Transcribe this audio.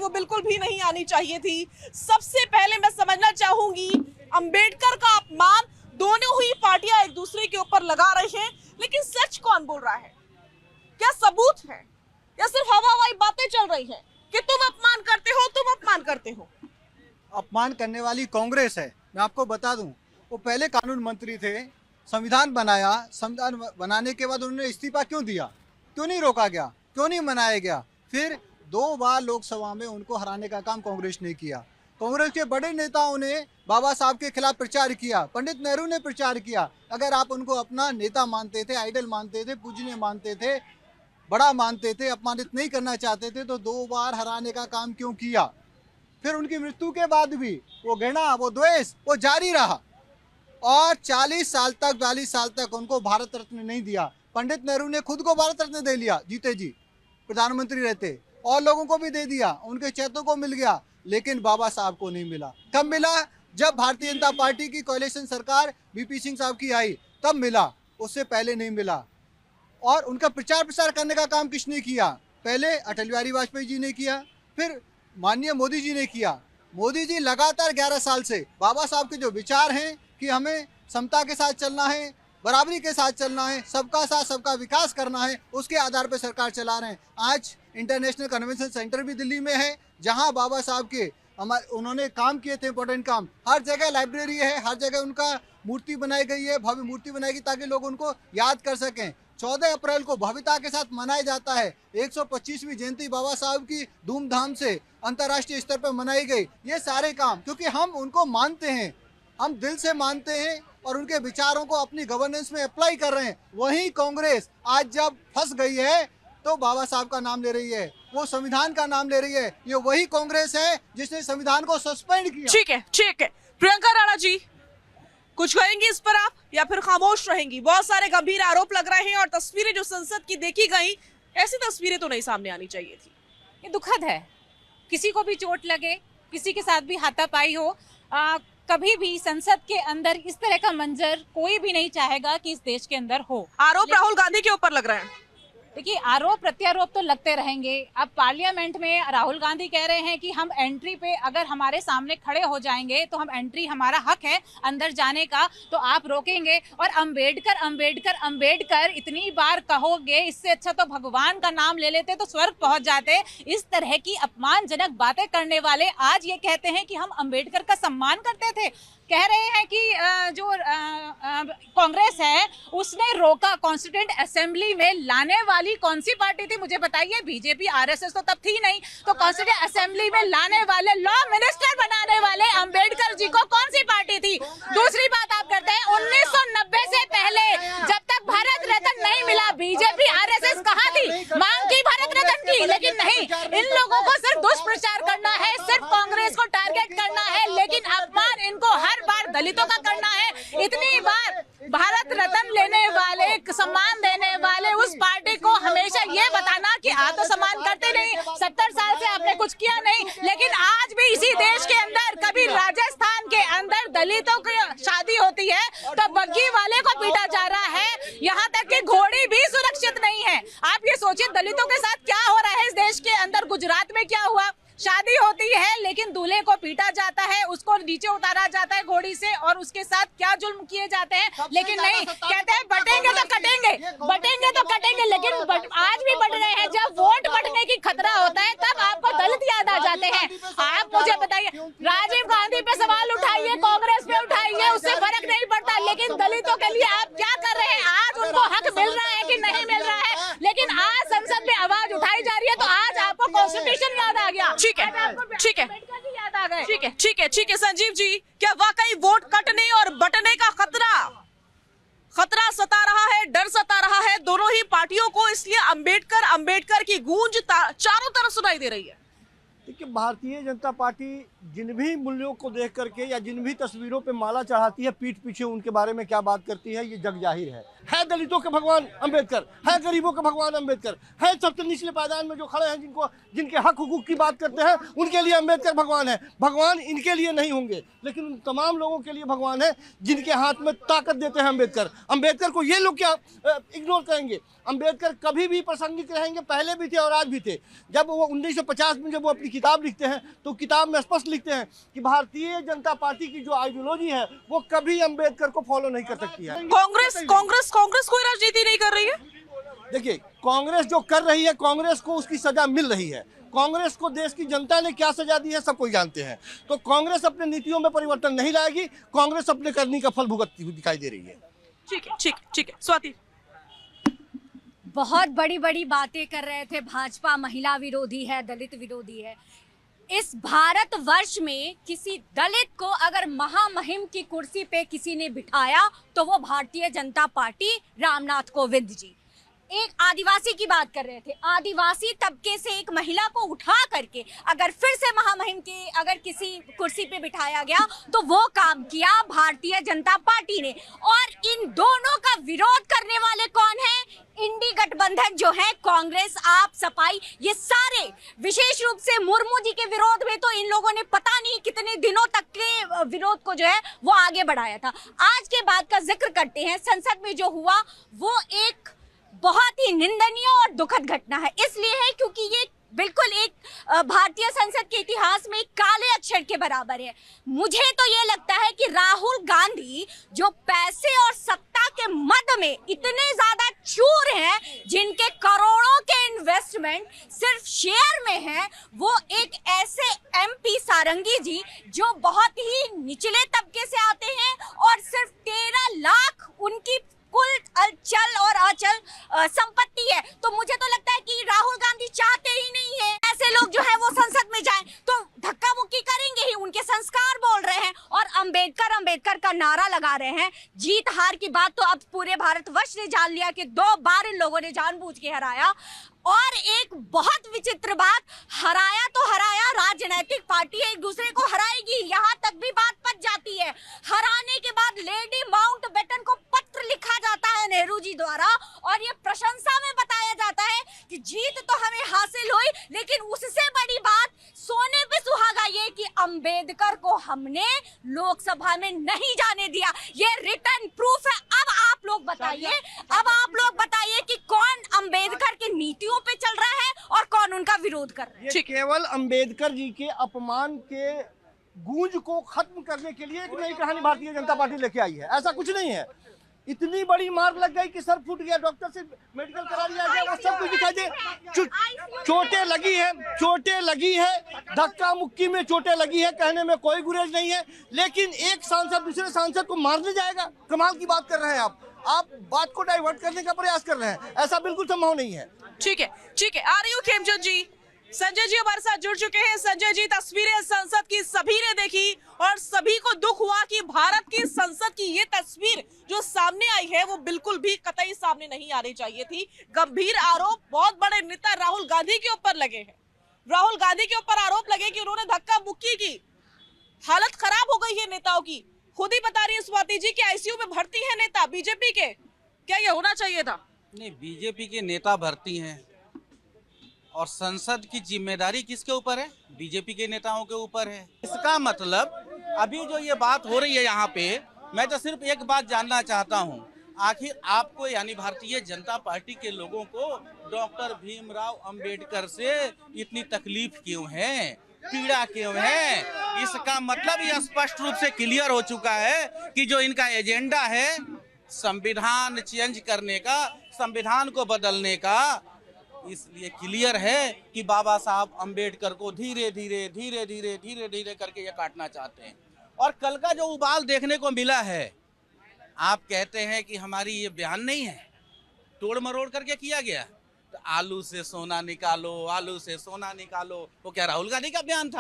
तो बिल्कुल भी नहीं आनी चाहिए थी। सबसे पहले मैं समझना चाहूंगी, अंबेडकर का अपमान दोनों ही पार्टियां एक दूसरे के ऊपर लगा रही हैं, लेकिन सच कौन बोल रहा है? क्या सबूत है या सिर्फ हवाई बातें चल रही हैं कि तुम अपमान करते हो, तुम अपमान करते हो? अपमान करने वाली कांग्रेस है। मैं आपको बता दूं, वो पहले कानून मंत्री थे, संविधान बनाया, संविधान बनाने के बाद उन्होंने इस्तीफा क्यों दिया? क्यों नहीं रोका गया? क्यों नहीं मनाया गया? फिर 2 बार लोकसभा में उनको हराने का काम कांग्रेस ने किया। कांग्रेस के बड़े नेताओं ने बाबा साहब के खिलाफ प्रचार किया, पंडित नेहरू ने प्रचार किया। अगर आप उनको अपना नेता मानते थे, आइडल मानते थे, पूजनीय मानते थे, बड़ा मानते थे, अपमानित नहीं करना चाहते थे, तो 2 बार हराने का काम क्यों किया? फिर उनकी मृत्यु के बाद भी वो घृणा, वो द्वेष, वो जारी रहा और 42 साल तक उनको भारत रत्न नहीं दिया। पंडित नेहरू ने खुद को भारत रत्न दे लिया, जीते जी प्रधानमंत्री रहते, और लोगों को भी दे दिया, उनके चेतों को मिल गया, लेकिन बाबा साहब को नहीं मिला। कब मिला? जब भारतीय जनता पार्टी की कोalition सरकार बीपी सिंह साहब की आई, तब मिला, उससे पहले नहीं मिला। और उनका प्रचार प्रसार करने का काम किसने किया? पहले अटल बिहारी वाजपेयी जी ने किया, फिर माननीय मोदी जी ने किया। मोदी जी लगातार 11 साल से बाबा साहब के जो विचार हैं कि हमें समता के साथ चलना है, बराबरी के साथ चलना है, सबका साथ सबका विकास करना है, उसके आधार पर सरकार चला रहे हैं। आज इंटरनेशनल कन्वेंशन सेंटर भी दिल्ली में है, जहां बाबा साहब के उन्होंने काम किए थे, इंपॉर्टेंट काम। हर जगह लाइब्रेरी है, हर जगह उनका मूर्ति बनाई गई है, भव्य मूर्ति बनाई गई ताकि लोग उनको याद कर सकें। 14 अप्रैल को भव्यता के साथ मनाया जाता है। 125वीं जयंती बाबा साहब की धूमधाम से अंतर्राष्ट्रीय स्तर पर मनाई गई। ये सारे काम क्योंकि हम उनको मानते हैं, हम दिल से मानते हैं और उनके विचारों को अपनी गवर्नेंस में अप्लाई कर रहे हैं। वहीं कांग्रेस आज जब फंस गई है तो बाबा साहब का नाम ले रही है, वो संविधान का नाम ले रही है। ये वही कांग्रेस है जिसने संविधान को सस्पेंड किया। ठीक है, ठीक है। प्रियंका राणा जी, कुछ कहेंगी इस पर आप या फिर खामोश रहेंगी? बहुत सारे गंभीर आरोप लग रहे हैं और तस्वीरें जो संसद की देखी गई, ऐसी तस्वीरें तो नहीं सामने आनी चाहिए थी। ये दुखद है, किसी को भी चोट लगे, किसी के साथ भी हाथापाई हो, कभी भी संसद के अंदर इस तरह का मंजर कोई भी नहीं चाहेगा कि इस देश के अंदर हो। आरोप राहुल गांधी के ऊपर लग रहे हैं। देखिए, आरोप प्रत्यारोप तो लगते रहेंगे। अब पार्लियामेंट में राहुल गांधी कह रहे हैं कि हम एंट्री पे अगर हमारे सामने खड़े हो जाएंगे तो हम एंट्री, हमारा हक है अंदर जाने का, तो आप रोकेंगे। और अंबेडकर अंबेडकर अंबेडकर इतनी बार कहोगे, इससे अच्छा तो भगवान का नाम ले लेते तो स्वर्ग पहुंच जाते। इस तरह की अपमानजनक बातें करने वाले आज ये कहते हैं कि हम अंबेडकर का सम्मान करते थे। कह रहे हैं कि जो कांग्रेस है उसने रोका। कॉन्स्टिट्यूएंट असेंबली में लाने वाली कौन सी पार्टी थी मुझे बताइए? बीजेपी, आरएसएस तो तब थी नहीं। तो कॉन्स्टिट्यूएंट असेंबली में लाने वाले, लॉ मिनिस्टर बनाने वाले अंबेडकर जी को कौन सी पार्टी थी? दूसरी बात आप करते हैं 1990 से पहले जब तक भारत रत्न नहीं मिला, बीजेपी आरएसएस कहाँ थी? मांग की भारत रत्न की, लेकिन नहीं, इन लोगों को सिर्फ दुष्प्रचार करना है, सिर्फ कांग्रेस को टारगेट करना है, लेकिन अपमान इनको हर बार दलितों का करना है। इतनी बार भारत रत्न लेने वाले, सम्मान देने वाले उस पार्टी को हमेशा ये बताना कि आत्मसम्मान करते नहीं, 70 साल से आपने कुछ किया नहीं। लेकिन आज भी इसी देश के अंदर कभी राजस्थान के अंदर दलितों की शादी होती है तो बग्गी वाले को पीटा जा रहा है, यहाँ तक कि घोड़ी भी सुरक्षित नहीं है। आप ये सोचिए दलितों के साथ क्या हो रहा है इस देश के अंदर। गुजरात में क्या हुआ? शादी होती है लेकिन दूल्हे को पीटा जाता है, उसको नीचे उतारा जाता है घोड़ी से, और उसके साथ क्या जुल्म किए जाते हैं। लेकिन नहीं, कहते हैं बटेंगे तो कटेंगे, बटेंगे तो कटेंगे, लेकिन आज भी बढ़ रहे हैं। जब वोट बढ़ने की खतरा होता है तब आपको दलित याद आ जाते हैं। आप मुझे बताइए, राजीव गांधी पे सवाल उठाइए, कांग्रेस पे उठाइए, उससे फर्क नहीं पड़ता, लेकिन दलितों के लिए आप क्या कर रहे हैं? आज उनको हक मिल रहा है कि नहीं मिल रहा है? लेकिन आज संसद में आवाज उठाई जा रही है तो आज आपको कॉन्स्टिट्यूशन याद आ गया। ठीक है, ठीक है, याद आ गए। ठीक है, ठीक है, ठीक है। संजीव जी, क्या वाकई वोट कटने और बटने का खतरा सता रहा है, डर सता रहा है दोनों ही पार्टियों को, इसलिए अंबेडकर अंबेडकर की गूंज चारों तरफ सुनाई दे रही है? देखिए, भारतीय जनता पार्टी जिन भी मूल्यों को देख करके या जिन भी तस्वीरों पे माला चढ़ाती है, पीठ पीछे उनके बारे में क्या बात करती है, ये जग जाहिर है दलितों के भगवान अंबेडकर, है गरीबों के भगवान अंबेडकर, है सबसे निचले पायदान में जो खड़े हैं, जिनके हक हुकूक की बात करते हैं, उनके लिए अंबेडकर भगवान है। भगवान इनके लिए नहीं होंगे, लेकिन उन तमाम लोगों के लिए भगवान है जिनके हाथ में ताकत देते हैं अंबेडकर। अंबेडकर को ये लोग क्या इग्नोर करेंगे? अंबेडकर कभी भी प्रासंगिक रहेंगे, पहले भी थे और आज भी थे। जब वो 1950 में जब वो अपनी किताब लिखते हैं तो किताब में स्पष्ट लिखते हैं कि भारतीय जनता पार्टी की जो आइडियोलॉजी है वो कभी अंबेडकर को फॉलो नहीं कर सकती है। कांग्रेस कोई राजनीति नहीं कर रही है। देखिए, कांग्रेस जो कर रही है, कांग्रेस को उसकी सजा मिल रही है। कांग्रेस को देश की जनता ने क्या सजा दी है सब कोई जानते हैं। तो कांग्रेस अपने नीतियों में परिवर्तन नहीं लाएगी, कांग्रेस अपने करनी का फल भुगतती हुई दिखाई दे रही है। ठीक है स्वाति। बहुत बड़ी बड़ी बातें कर रहे थे, भाजपा महिला विरोधी है, दलित विरोधी है। इस भारतवर्ष में किसी दलित को अगर महामहिम की कुर्सी पे किसी ने बिठाया तो वो भारतीय जनता पार्टी, रामनाथ कोविंद जी। एक आदिवासी की बात कर रहे थे, आदिवासी तबके से एक महिला को उठा करके अगर फिर से महामहिम की अगर किसी कुर्सी पे बिठाया गया तो वो काम किया भारतीय जनता पार्टी ने। और इन दोनों का विरोध करने वाले कौन है? इंडी गठबंधन जो है, कांग्रेस, आप, सपाई, ये सारे। विशेष रूप से मुर्मू जी के विरोध में तो इन लोगों ने पता नहीं कितने दिनों तक के विरोध को जो है वो आगे बढ़ाया था। आज के बाद का जिक्र करते हैं। संसद में जो हुआ वो एक बहुत ही निंदनीय और दुखद घटना है। इसलिए है क्योंकि ये बिल्कुल एक भारतीय संसद के इतिहास में एक काले अक्षर के बराबर है। मुझे तो ये लगता है कि राहुल गांधी जो पैसे और सत्ता के मद में इतने ज्यादा चूर हैं, जिनके करोड़ों के इन्वेस्टमेंट सिर्फ शेयर में हैं, वो एक ऐसे MP सारंगी जी जो बहुत ही निचले तबके से आते हैं और सिर्फ 13 लाख उनकी कुल चल और अचल संपत्ति है। तो मुझे तो लगता है कि राहुल गांधी चाहते ही नहीं है ऐसे लोग जो है वो संसद में जाएं, तो धक्का मुक्की करेंगे ही। उनके संस्कार बोल रहे हैं और अंबेडकर का नारा लगा रहे हैं। जीत हार की बात तो अब पूरे भारतवर्ष ने जान लिया कि 2 बार इन लोगों ने जानबूझ के हराया। और एक बहुत विचित्र बात, हराया तो हराया, राजनीतिक पार्टी एक दूसरे को हराएगी, यहाँ तक भी बात पच जाती है। हराने के बाद लेडी माउंटबेटन को पत्र लिखा जाता है नेहरू जी द्वारा और ये प्रशंसा में बताया जाता है कि जीत तो हमें हासिल हुई, लेकिन उससे बड़ी बात सोने पे सुहागा ये कि अंबेडकर को हमने लोकसभा में नहीं जाने दिया। ये रिटर्न प्रूफ है। अब आप लोग बताइए कि कौन अंबेडकर की नीतियों पे चल रहा है और कौन उनका विरोध कर रहा है। ये केवल अंबेडकर जी के अपमान के गूंज को खत्म करने के लिए एक नई कहानी भारतीय जनता पार्टी लेके आई है। ऐसा कुछ नहीं है। इतनी बड़ी मार लग गई कि सर फूट गया, डॉक्टर से मेडिकल करा लिया गया, वो सब कुछ दिखाई दे। चोटें लगी है, धक्का मुक्की में चोटें लगी है, कहने में कोई गुरेज नहीं है। लेकिन एक सांसद दूसरे सांसद को मारने जाएगा, कमाल की बात कर रहे हैं आप बात को डाइवर्ट करने का प्रयास कर रहे हैं। ऐसा बिल्कुल संभव नहीं है। ठीक है। आ रही हूँ खेमचंद जी। संजय जी हमारे साथ जुड़ चुके हैं। संजय जी, तस्वीरें संसद की सभी ने देखी और सभी को दुख हुआ कि भारत की संसद की ये तस्वीर जो सामने आई है वो बिल्कुल भी कतई सामने नहीं आनी चाहिए थी। गंभीर आरोप बहुत बड़े नेता राहुल गांधी के ऊपर लगे हैं। राहुल गांधी के ऊपर आरोप लगे कि उन्होंने धक्का मुक्की की। हालत खराब हो गई है नेताओं की। खुद ही बता रही है स्वाति जी कि ICU में भर्ती है नेता बीजेपी के। क्या ये होना चाहिए था? नहीं, बीजेपी के नेता भर्ती हैं और संसद की जिम्मेदारी किसके ऊपर है? बीजेपी के नेताओं के ऊपर है। इसका मतलब अभी जो ये बात हो रही है यहाँ पे, मैं तो सिर्फ एक बात जानना चाहता हूँ, आखिर आपको यानी भारतीय जनता पार्टी के लोगों को डॉक्टर भीमराव अंबेडकर से इतनी तकलीफ क्यों है, पीड़ा क्यों है? इसका मतलब ये स्पष्ट रूप से क्लियर हो चुका है कि जो इनका एजेंडा है संविधान चेंज करने का, संविधान को बदलने का, इसलिए क्लियर है कि बाबा साहब अंबेडकर को धीरे धीरे करके ये काटना चाहते हैं। और कल का जो उबाल देखने को मिला है, आप कहते हैं कि हमारी ये बयान नहीं है, तोड़ मरोड़ करके किया गया। तो आलू से सोना निकालो, वो क्या राहुल गांधी का बयान था?